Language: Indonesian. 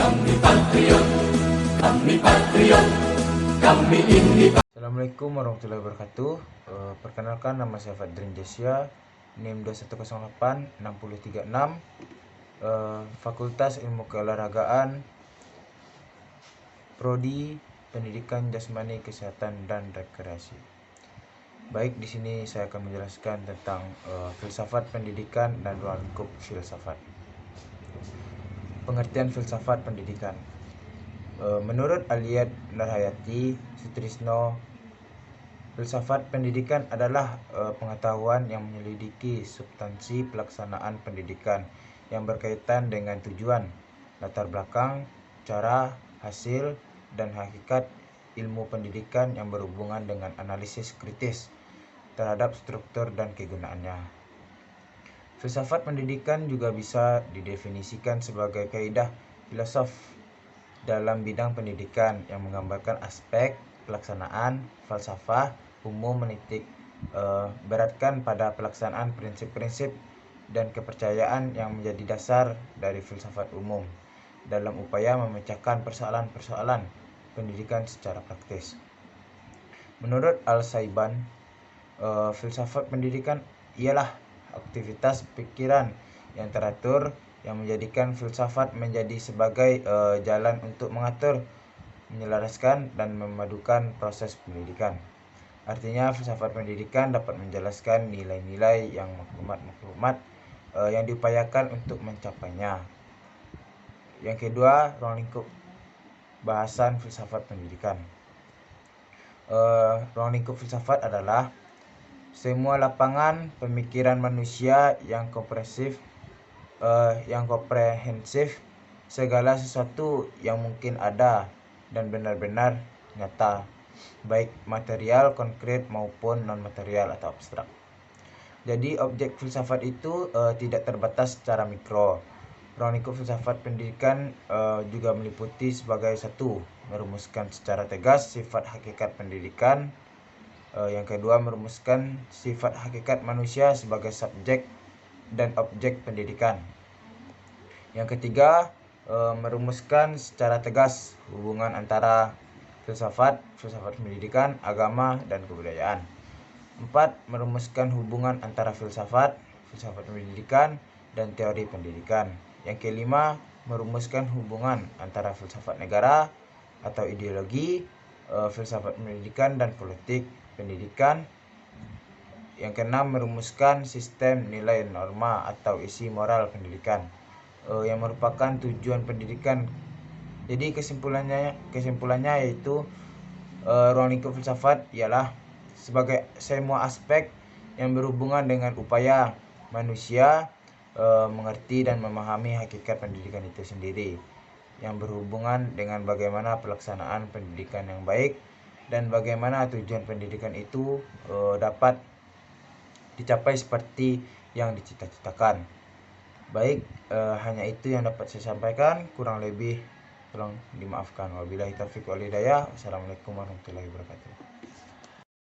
Kami patriot, kami patriot, kami ini. Assalamualaikum warahmatullahi wabarakatuh. Perkenalkan, nama saya Fadrin Jasia, NIM 2108-6036, Fakultas Ilmu Keolahragaan, Prodi Pendidikan Jasmani, Kesehatan dan Rekreasi. Baik, di sini saya akan menjelaskan tentang filsafat pendidikan dan ruang lingkup filsafat. Pengertian filsafat pendidikan. Menurut Aliat Narhayati Sutrisno, filsafat pendidikan adalah pengetahuan yang menyelidiki substansi pelaksanaan pendidikan yang berkaitan dengan tujuan, latar belakang, cara, hasil, dan hakikat ilmu pendidikan yang berhubungan dengan analisis kritis terhadap struktur dan kegunaannya. Filsafat pendidikan juga bisa didefinisikan sebagai kaidah filosof dalam bidang pendidikan yang menggambarkan aspek pelaksanaan falsafah umum menitik beratkan pada pelaksanaan prinsip-prinsip dan kepercayaan yang menjadi dasar dari filsafat umum dalam upaya memecahkan persoalan-persoalan pendidikan secara praktis. Menurut Al-Saiban, filsafat pendidikan ialah aktivitas pikiran yang teratur yang menjadikan filsafat menjadi sebagai jalan untuk mengatur, menyelaraskan, dan memadukan proses pendidikan. Artinya, filsafat pendidikan dapat menjelaskan nilai-nilai yang maklumat yang diupayakan untuk mencapainya. Yang kedua, ruang lingkup bahasan filsafat pendidikan. Ruang lingkup filsafat adalah semua lapangan pemikiran manusia yang komprehensif, segala sesuatu yang mungkin ada dan benar-benar nyata, baik material, konkret maupun non-material atau abstrak. Jadi objek filsafat itu tidak terbatas secara mikro. Ruang lingkup filsafat pendidikan juga meliputi sebagai satu, merumuskan secara tegas sifat hakikat pendidikan. Yang kedua, merumuskan sifat hakikat manusia sebagai subjek dan objek pendidikan. Yang ketiga, merumuskan secara tegas hubungan antara filsafat pendidikan, agama, dan kebudayaan. 4. Merumuskan hubungan antara filsafat pendidikan, dan teori pendidikan. Yang kelima, merumuskan hubungan antara filsafat negara atau ideologi, filsafat pendidikan, dan politik pendidikan. Yang keenam, merumuskan sistem nilai norma atau isi moral pendidikan yang merupakan tujuan pendidikan. Jadi kesimpulannya yaitu ruang lingkup filsafat ialah sebagai semua aspek yang berhubungan dengan upaya manusia mengerti dan memahami hakikat pendidikan itu sendiri, yang berhubungan dengan bagaimana pelaksanaan pendidikan yang baik dan bagaimana tujuan pendidikan itu dapat dicapai seperti yang dicita-citakan. Baik, hanya itu yang dapat saya sampaikan, kurang lebih tolong dimaafkan. Wabillahi taufiq wal hidayah. Wassalamualaikum warahmatullahi wabarakatuh.